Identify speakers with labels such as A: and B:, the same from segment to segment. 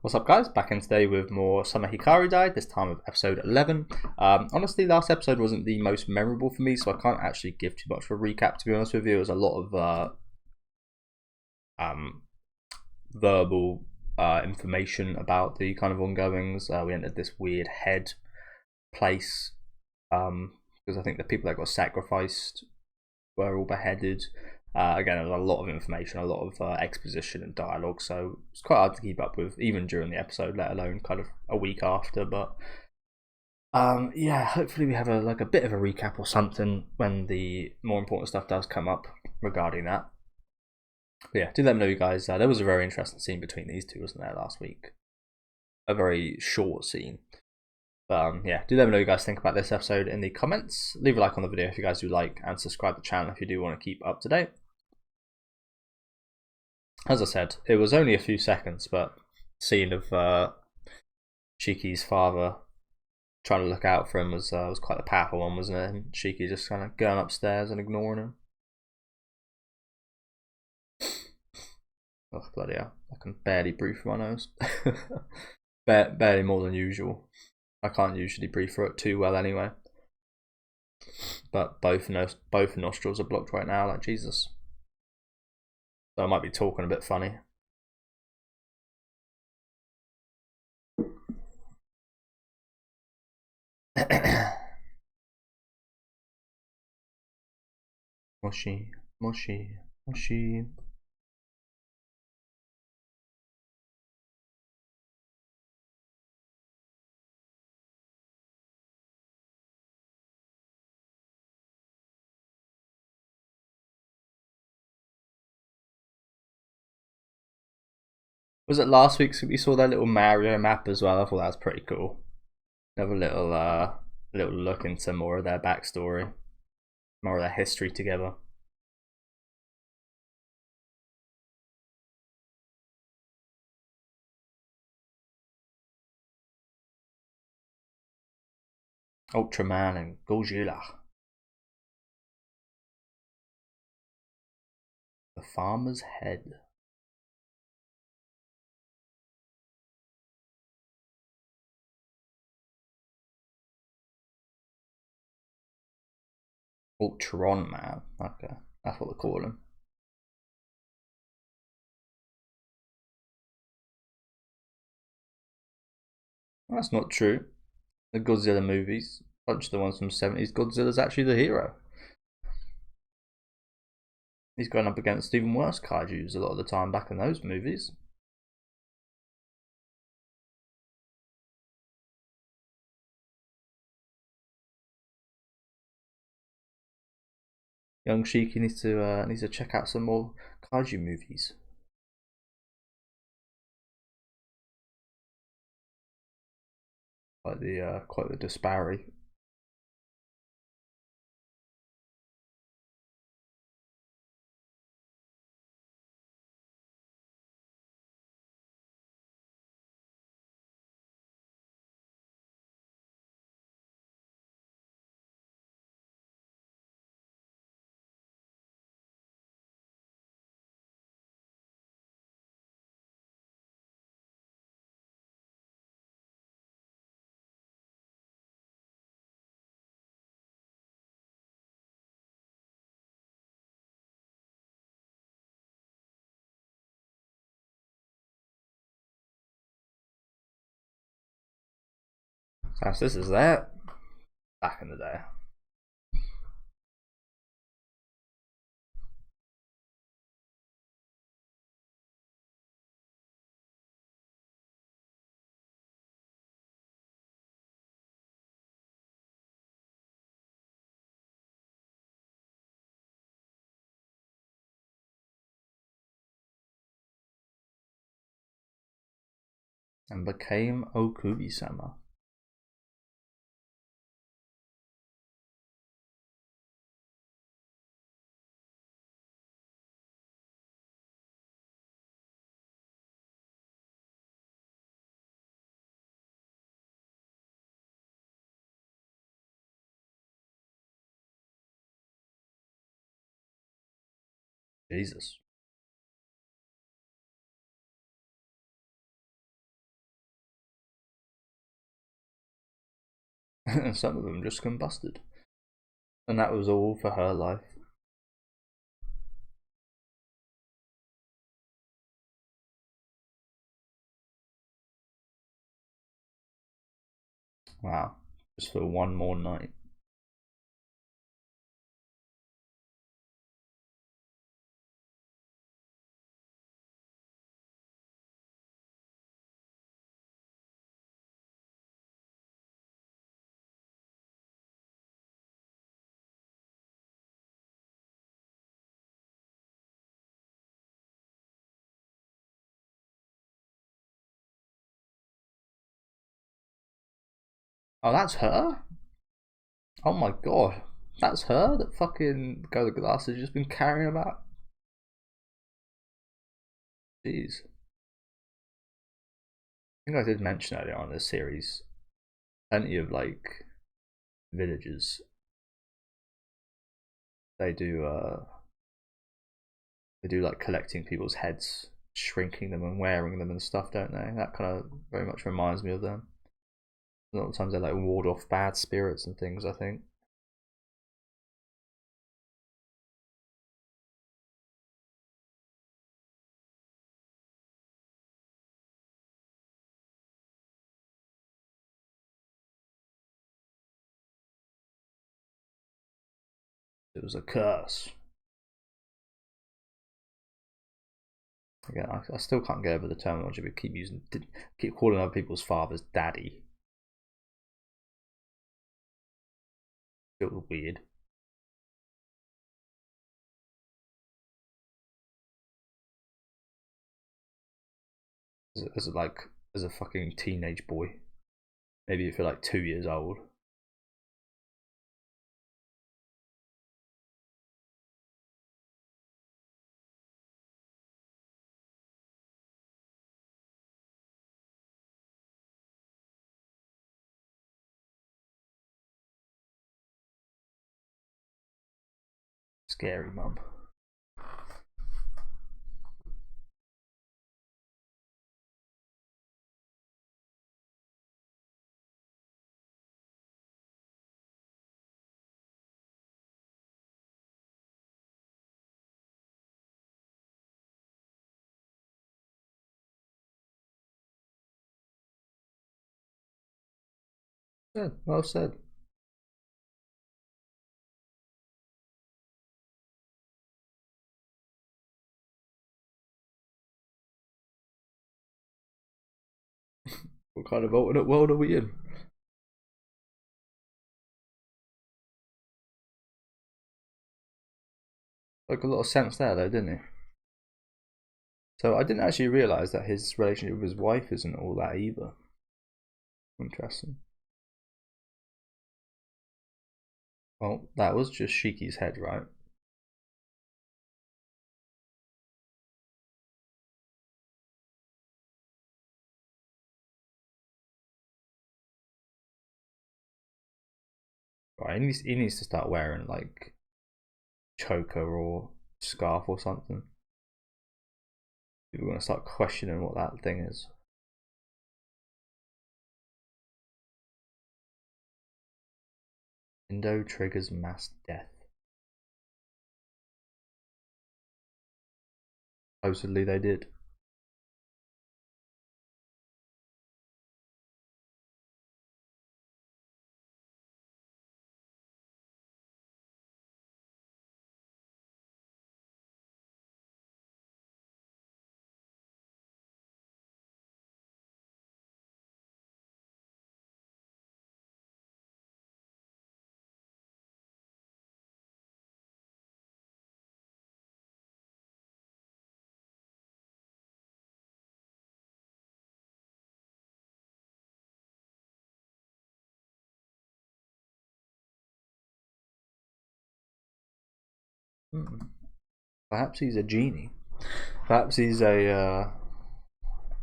A: What's up, guys? Back in today with more Summer Hikaru Died, this time with episode 11. Honestly, last episode wasn't the most memorable for me, so I can't actually give too much of a recap, to be honest with you. It was a lot of verbal information about the kind of ongoings. We entered this weird head place because I think the people that got sacrificed were all beheaded. Again, there was a lot of information, a lot of exposition and dialogue, so it's quite hard to keep up with, even during the episode, let alone kind of a week after. But yeah, hopefully we have a bit of a recap or something when the more important stuff does come up regarding that. But yeah, do let me know, you guys. There was a very interesting scene between these two, wasn't there, last week? A very short scene. But yeah, do let me know what you guys think about this episode in the comments. Leave a like on the video if you guys do like, and subscribe to the channel if you do want to keep up to date. As I said, it was only a few seconds, but scene of Shiki's father trying to look out for him was quite a powerful one, wasn't it? And Shiki just kind of going upstairs and ignoring him. Oh, bloody hell. I can barely breathe through my nose. Barely more than usual. I can't usually breathe through it too well anyway. But both nostrils are blocked right now, like Jesus. So I might be talking a bit funny. Moshi, moshi, moshi. Was it last week we saw that little Mario map as well? I thought that was pretty cool. Have a little look into more of their backstory, more of their history together. Ultraman and Godzilla. The farmer's head. Ultron Man. Okay, that's what they call him. That's not true. The Godzilla movies, a bunch of the ones from the 70s, Godzilla's actually the hero. He's going up against even worse kaijus a lot of the time back in those movies. Young Shiki needs to check out some more kaiju movies. Like the quite the disparity. Perhaps this is that back in the day. And became Okubi-sama. Jesus. and some of them just combusted. And that was all for her life. Wow. Just for one more night. Oh, that's her? Oh my god. That's her? That fucking girl with glasses just been carrying about? Jeez. I think I did mention earlier on in this series, plenty of like villages. They do like collecting people's heads, shrinking them and wearing them and stuff, don't they? That kind of very much reminds me of them. A lot of times they like ward off bad spirits and things, I think. It was a curse. Again, I still can't get over the terminology, but keep calling other people's fathers daddy. Feels weird. As a fucking teenage boy, maybe if you're like 2 years old. Scary mum. Yeah, well said. What kind of alternate world are we in? Like a lot of sense there, though, didn't he? So I didn't actually realise that his relationship with his wife isn't all that either. Interesting. Well, that was just Shiki's head, right? Right, he needs to start wearing like choker or scarf or something. People are gonna start questioning what that thing is. Indo triggers mass death. Supposedly they did. Hmm. Perhaps he's a genie. Perhaps he's a.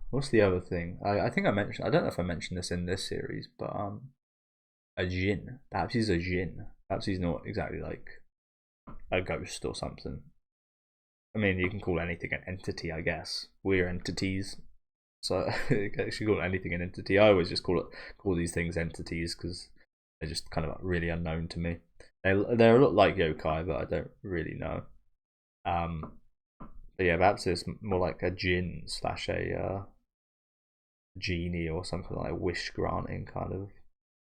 A: What's the other thing? I think I mentioned. I don't know if I mentioned this in this series, but a jinn. Perhaps he's a jinn. Perhaps he's not exactly like a ghost or something. I mean, you can call anything an entity, I guess. We're entities, so you can actually call anything an entity. I always just call these things entities because They're just kind of really unknown to me. They're a lot like yokai, but I don't really know. But yeah, perhaps it's more like a jinn slash a genie or something like wish granting kind of.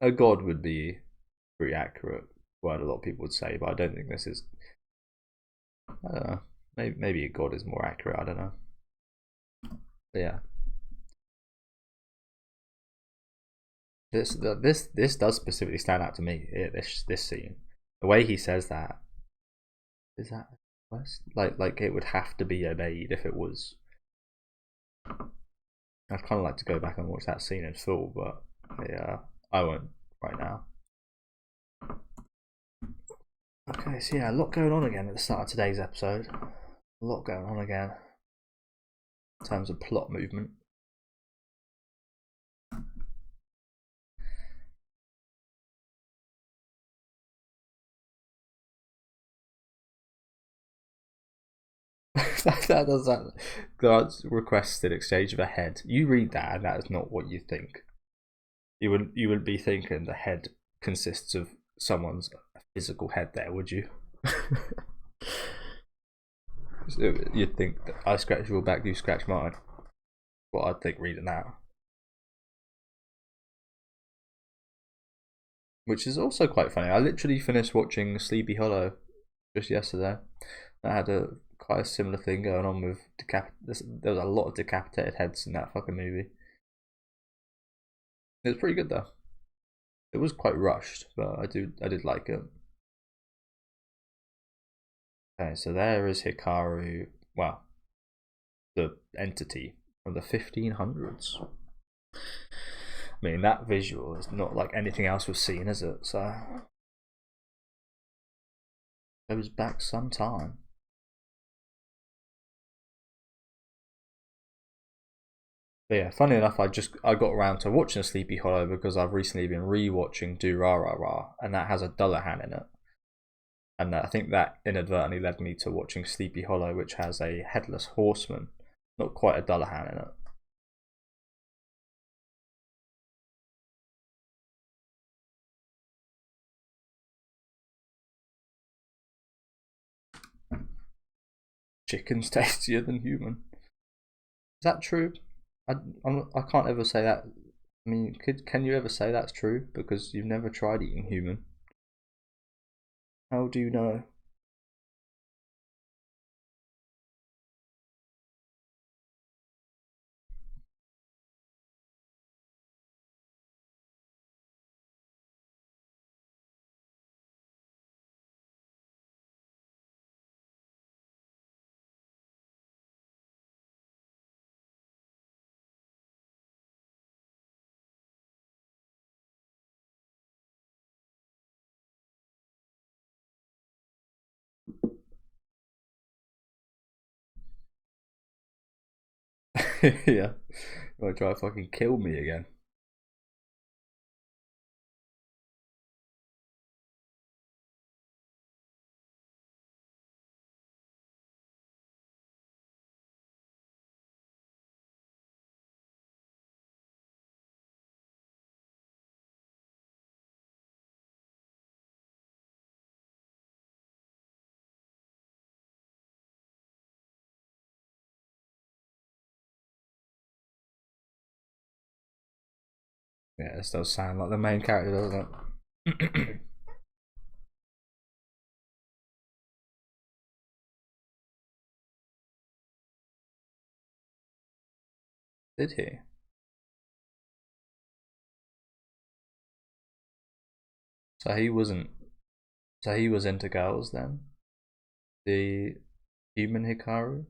A: A god would be pretty accurate word a lot of people would say, but I don't think this is. I don't know. Maybe a god is more accurate. I don't know. But yeah, this does specifically stand out to me. This scene, the way he says that, is that like it would have to be obeyed if it was. I'd kind of like to go back and watch that scene in full, but yeah, I won't right now. Okay, so yeah, a lot going on again at the start of today's episode. A lot going on again in terms of plot movement. that God's requested exchange of a head. You read that, and that is not what you think. You wouldn't be thinking the head consists of someone's physical head there, would you? So you'd think that I scratch your back, you scratch mine. What I'd think reading that. Which is also quite funny. I literally finished watching Sleepy Hollow just yesterday. I had quite a similar thing going on with there was a lot of decapitated heads in that fucking movie. It was pretty good though. It was quite rushed, but I did like it. Okay, so there is Hikaru. Well, the entity from the 1500s. I mean, that visual is not like anything else we've seen, is it? So goes back some time. But yeah, funny enough, I got around to watching Sleepy Hollow because I've recently been re-watching Do Ra Ra Ra, and that has a Dullahan in it. And I think that inadvertently led me to watching Sleepy Hollow, which has a headless horseman, not quite a Dullahan in it. Chicken's tastier than human. Is that true? I can't ever say that. I mean, can you ever say that's true? Because you've never tried eating human. How do you know? Yeah. You want to try to fucking kill me again? Yeah, this does sound like the main character, doesn't it? Did he? So he wasn't. So he was into girls then? The human Hikaru?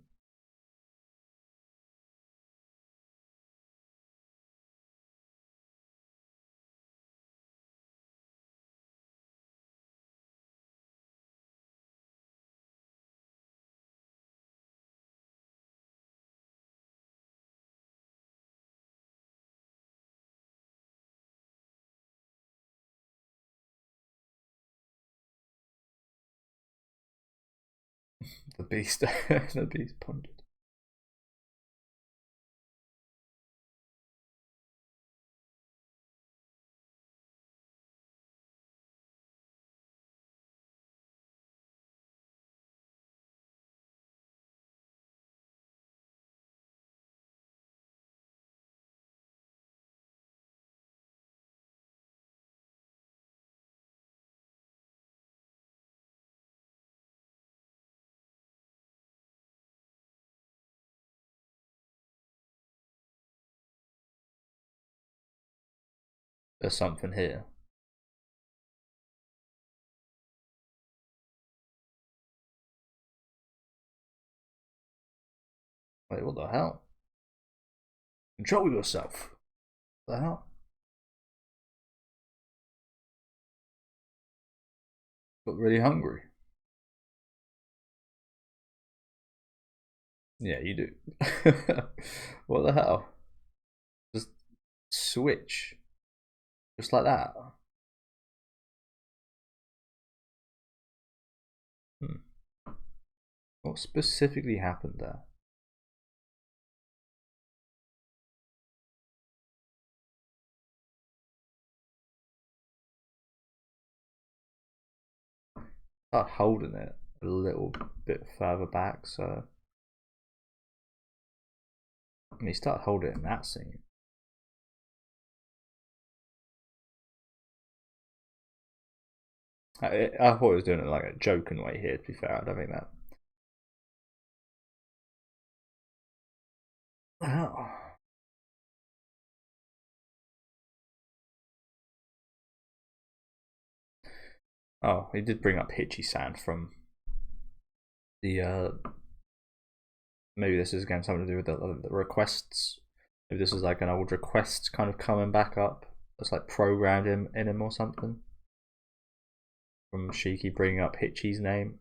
A: The beast. The beast pondered. There's something here. Wait, what the hell? Control yourself. What the hell? Got really hungry. Yeah, you do. What the hell? Just switch. Just like that. What specifically happened there? Start holding it a little bit further back, so I mean, start holding it in that scene. I thought he was doing it like a joking way here. To be fair, I don't think that. Oh. Oh, he did bring up Hitchy-san from the. Maybe this is again something to do with the requests. Maybe this is like an old request kind of coming back up. It's like programmed in him or something. From Shiki bringing up Hitchy's name,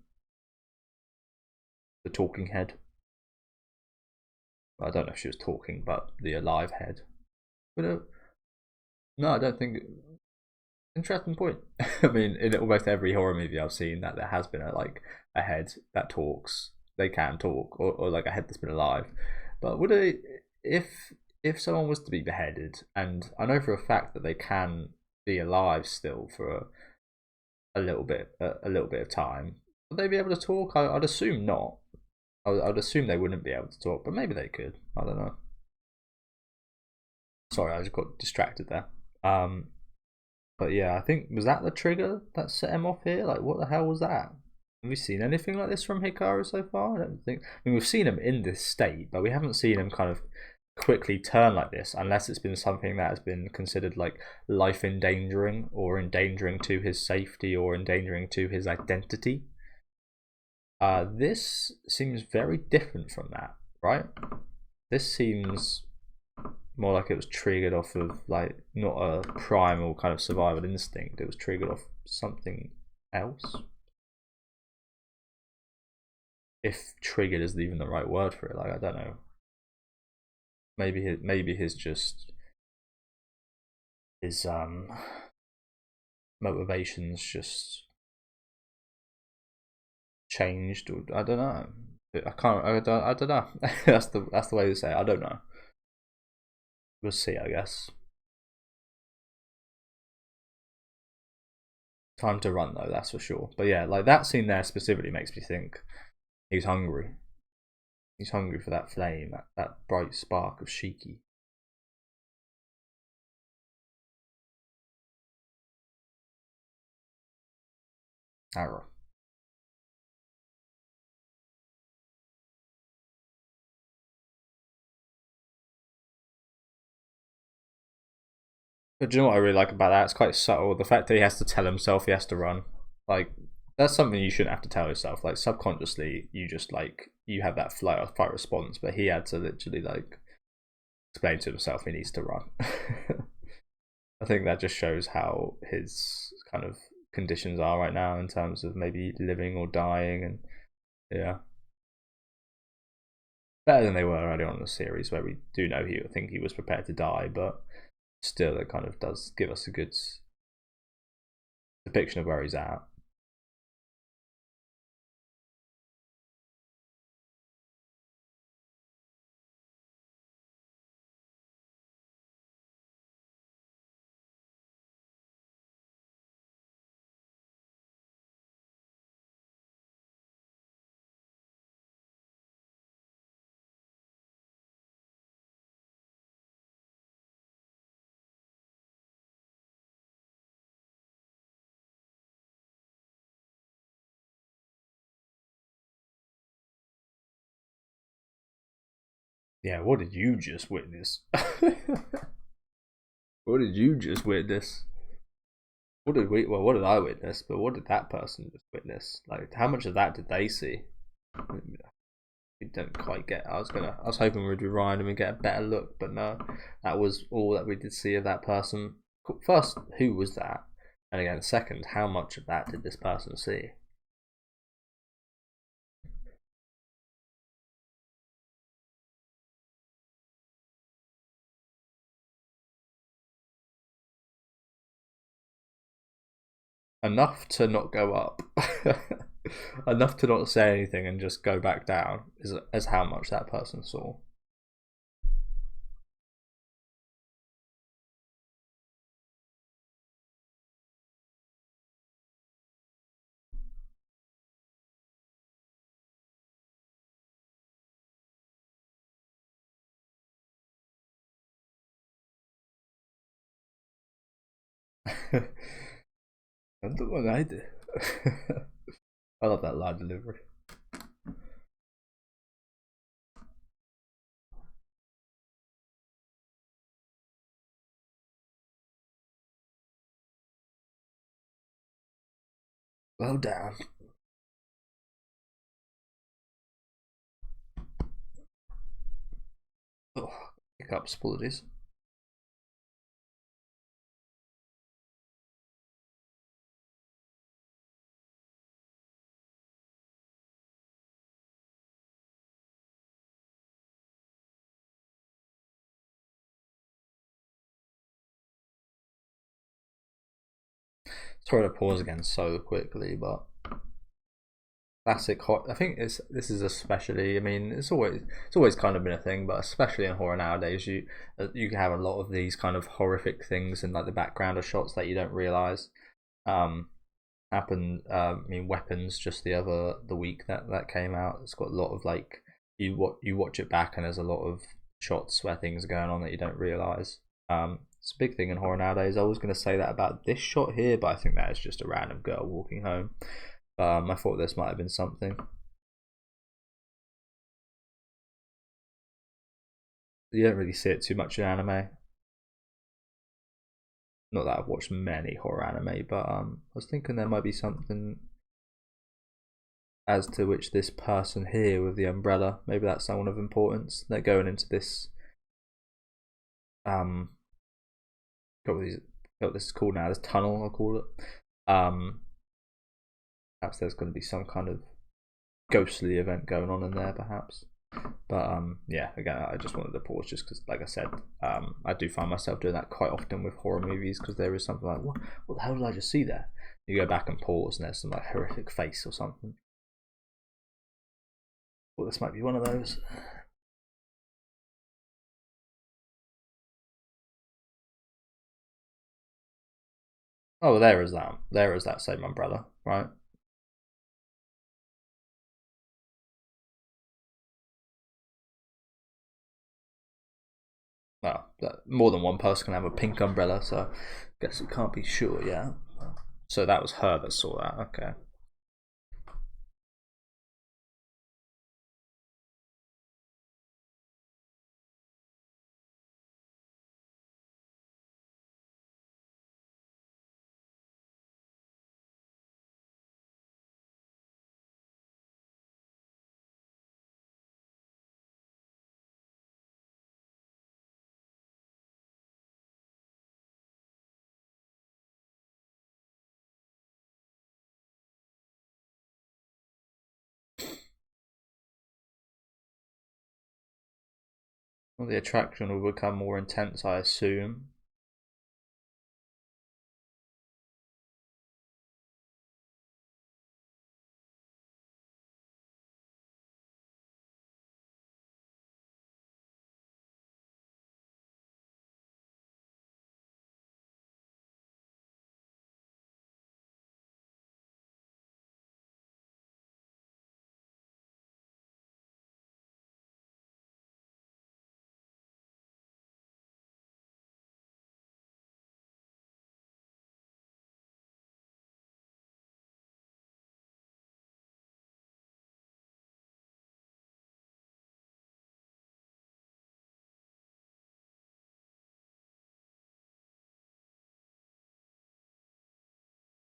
A: the talking head. I don't know if she was talking, but the alive head. But no, I don't think. Interesting point. I mean, in almost every horror movie I've seen, that there has been a head that talks. They can talk, or like a head that's been alive. But would it, if someone was to be beheaded, and I know for a fact that they can be alive still for a little bit of time, would they be able to talk? I'd assume not. I'd assume they wouldn't be able to talk, but maybe they could. I don't know. Sorry, I just got distracted there. But yeah, I think was that the trigger that set him off here? Like, what the hell was that? Have we seen anything like this from Hikaru so far? I don't think. I mean, we've seen him in this state, but we haven't seen him kind of quickly turn like this unless it's been something that has been considered like life endangering or endangering to his safety or endangering to his identity. This seems very different from that, right? This seems more like it was triggered off of like not a primal kind of survival instinct. It was triggered off something else. If triggered is even the right word for it, like I don't know. Maybe his just his motivations just changed. Or, I don't know. I don't know. That's the way to say it. I don't know. We'll see, I guess. Time to run though, that's for sure. But yeah, like that scene there specifically makes me think he's hungry. He's hungry for that flame, that bright spark of Shiki. Arrow. But do you know what I really like about that? It's quite subtle. The fact that he has to tell himself he has to run. Like, that's something you shouldn't have to tell yourself. Like, subconsciously, you just, like, you have that flight or fight response. But he had to literally, like, explain to himself he needs to run. I think that just shows how his kind of conditions are right now in terms of maybe living or dying. And, yeah. Better than they were early on in the series, where we do know I think he was prepared to die, but still, it kind of does give us a good depiction of where he's at. Yeah, what did you just witness? What did you just witness? What did we? Well, what did I witness? But what did that person just witness? Like, how much of that did they see? We don't quite get. I was hoping we'd rewind and we get a better look, but no, that was all that we did see of that person. First, who was that? And again, second, how much of that did this person see? Enough to not go up. Enough to not say anything and just go back down is how much that person saw. That's what I do. I love that line delivery. Well down. Oh, hiccups, apologies. Sorry to pause again so quickly, but classic horror. I think this is especially. I mean, it's always kind of been a thing, but especially in horror nowadays, you can have a lot of these kind of horrific things in like the background of shots that you don't realize. Um, happened. I mean, Weapons just the week that came out. It's got a lot of like you watch it back and there's a lot of shots where things are going on that you don't realize. It's a big thing in horror nowadays. I was going to say that about this shot here, but I think that is just a random girl walking home. I thought this might have been something. You don't really see it too much in anime. Not that I've watched many horror anime, but I was thinking there might be something as to which this person here with the umbrella, maybe that's someone of importance. They're going into this um what this is called now, this tunnel I'll call it. Perhaps there's going to be some kind of ghostly event going on in there, perhaps. But yeah, again, I just wanted to pause just because, like I said, I do find myself doing that quite often with horror movies because there is something like, what the hell did I just see there? You go back and pause, and there's some like horrific face or something. Well, this might be one of those. Oh, well, there is that. There is that same umbrella, right? Well, more than one person can have a pink umbrella, so I guess it can't be sure, yeah. So that was her that saw that, okay. Well, the attraction will become more intense, I assume.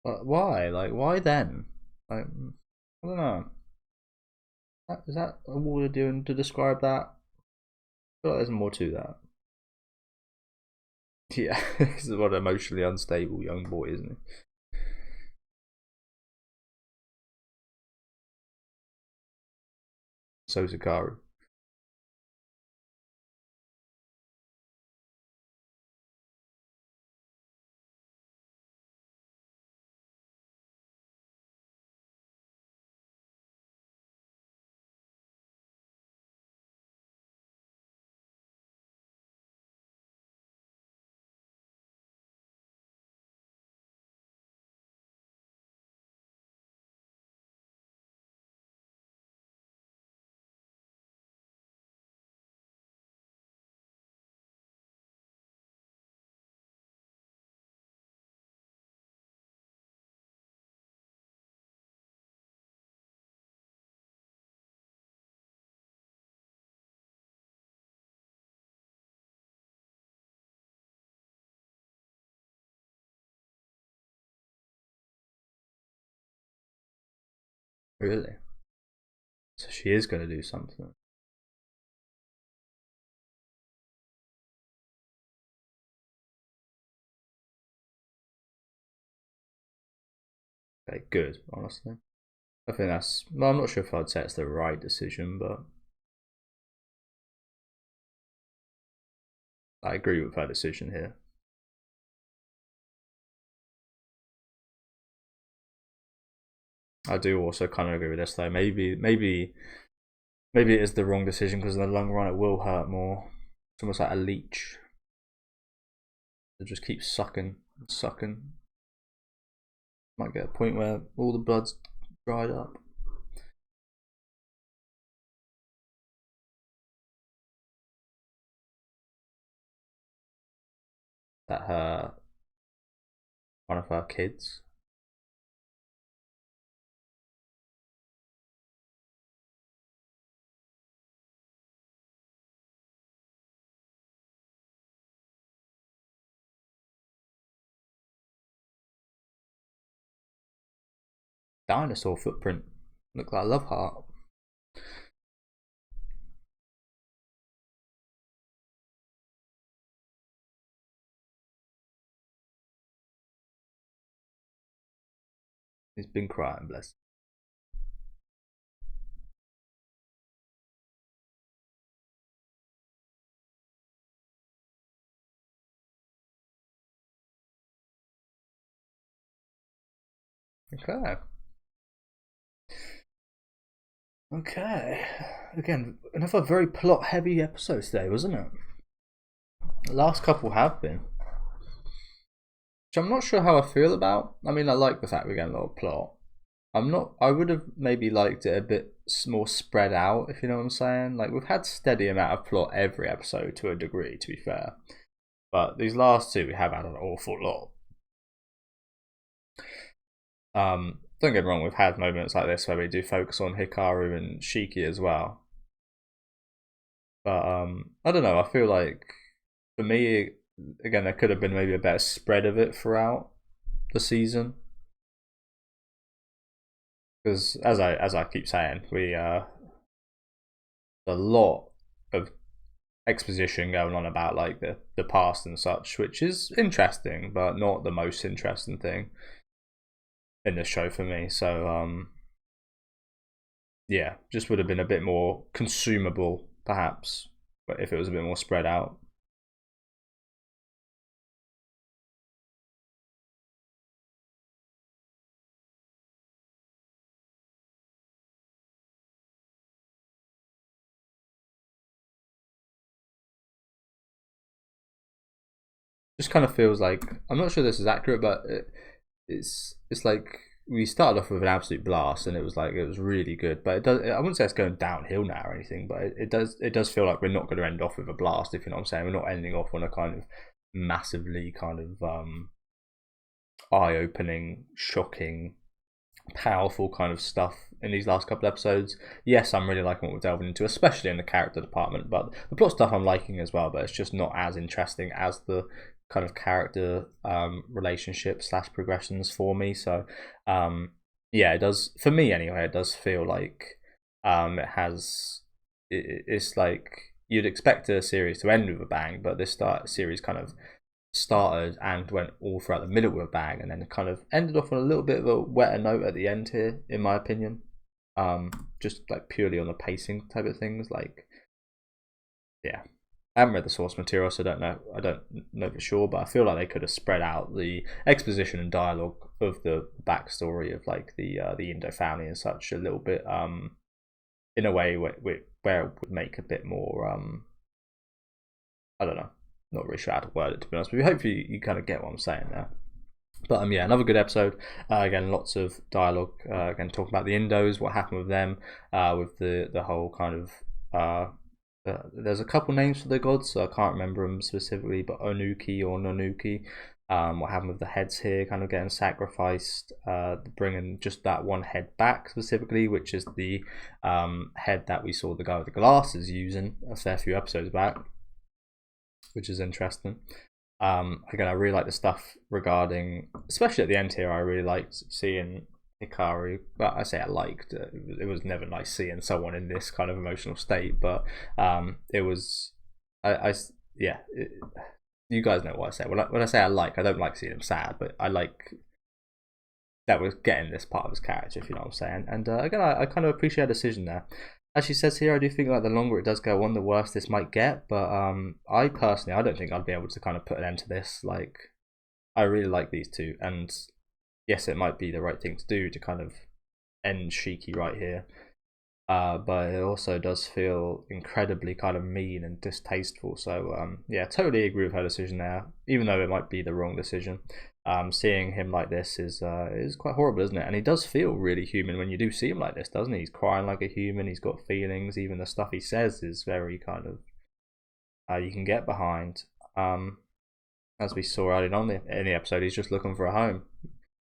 A: But why? Like, why then? Like, I don't know. Is that a word doing to describe that? I feel like there's more to that. Yeah, this is what an emotionally unstable young boy, isn't he? So's Hikaru. Really? So she is going to do something. Okay, good, honestly. I think that's. Well, I'm not sure if I'd say it's the right decision, but I agree with her decision here. I do also kind of agree with this though. Maybe it is the wrong decision because in the long run it will hurt more. It's almost like a leech. It just keeps sucking, sucking. Might get a point where all the blood's dried up. That her, one of her kids. Dinosaur footprint. Look like a love heart. He's been crying, bless. Okay. Okay. Again, another very plot heavy episode today, wasn't it? The last couple have been. Which I'm not sure how I feel about. I mean, I like the fact we're getting a lot of plot. I'm not. I would have maybe liked it a bit more spread out, if you know what I'm saying. Like we've had steady amount of plot every episode to a degree, to be fair. But these last two, we have had an awful lot. Don't get me wrong, we've had moments like this where we do focus on Hikaru and Shiki as well. But I don't know. I feel like for me, again, there could have been maybe a better spread of it throughout the season. Because as I keep saying, we a lot of exposition going on about like the past and such, which is interesting, but not the most interesting thing in the show for me. So yeah, just would have been a bit more consumable, perhaps, but if it was a bit more spread out. Just kind of feels like I'm not sure this is accurate, but it's like we started off with an absolute blast, and it was really good. But it does. I wouldn't say it's going downhill now or anything, but it does feel like we're not going to end off with a blast. If you know what I'm saying, we're not ending off on a kind of massively kind of eye-opening, shocking, powerful kind of stuff in these last couple episodes. Yes, I'm really liking what we're delving into, especially in the character department. But the plot stuff I'm liking as well, but it's just not as interesting as the kind of character relationship / progressions for me. So yeah, it does, for me anyway, it does feel like it's like you'd expect a series to end with a bang, but this series kind of started and went all throughout the middle with a bang, and then kind of ended off on a little bit of a wetter note at the end here, in my opinion. Just like purely on the pacing type of things. Like, yeah, I haven't read the source material, so I don't know for sure, but I feel like they could have spread out the exposition and dialogue of the backstory of like the Indo family and such a little bit, in a way where it would make a bit more, I don't know, not really sure how to word it, to be honest, but hopefully you kind of get what I'm saying there. But yeah, another good episode. Again, lots of dialogue. Again, talking about the Indos, what happened with them, with the whole kind of. There's a couple names for the gods, so I can't remember them specifically, but Onuki or Nonuki. What happened with the heads here, kind of getting sacrificed, bringing just that one head back specifically, which is the head that we saw the guy with the glasses using a fair few episodes back, which is interesting. Again, I really like the stuff regarding, especially at the end here, I really liked seeing Hikaru. Well, I say I liked it was never nice seeing someone in this kind of emotional state, but it was, yeah, you guys know what I say. When I say I don't like seeing him sad, but I like that we're getting this part of his character, if you know what I'm saying. And again, I kind of appreciate a decision there. As she says here, I do think like the longer it does go on, the worse this might get. But I personally, I don't think I'd be able to kind of put an end to this. Like, I really like these two, and yes, it might be the right thing to do to kind of end Shiki right here. But it also does feel incredibly kind of mean and distasteful. So yeah, totally agree with her decision there, even though it might be the wrong decision. Seeing him like this is quite horrible, isn't it? And he does feel really human when you do see him like this, doesn't he? He's crying like a human. He's got feelings. Even the stuff he says is very kind of you can get behind. As we saw earlier on in the episode, he's just looking for a home.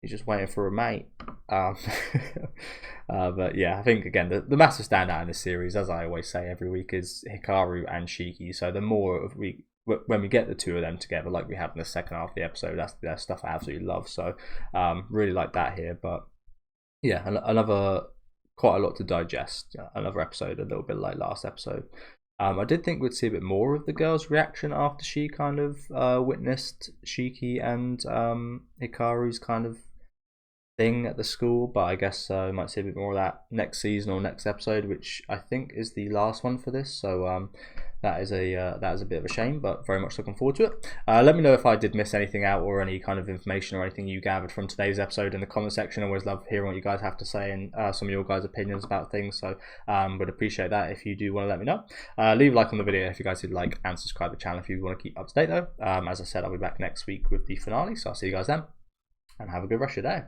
A: He's just waiting for a mate. But yeah, I think again the massive standout in this series, as I always say every week, is Hikaru and Shiki. So the more when we get the two of them together, like we have in the second half of the episode, that's stuff I absolutely love. So really like that here. But yeah, another quite a lot to digest. Another episode, a little bit like last episode. I did think we'd see a bit more of the girl's reaction after she kind of witnessed Shiki and Hikaru's kind of thing at the school, but I guess we might see a bit more of that next season or next episode, which I think is the last one for this. So that is a bit of a shame, but very much looking forward to it. Let me know if I did miss anything out or any kind of information or anything you gathered from today's episode in the comment section. I always love hearing what you guys have to say and some of your guys' opinions about things. So would appreciate that if you do want to let me know. Leave a like on the video if you guys did like, and subscribe to the channel if you want to keep up to date though. As I said, I'll be back next week with the finale, so I'll see you guys then, and have a good rest of your day.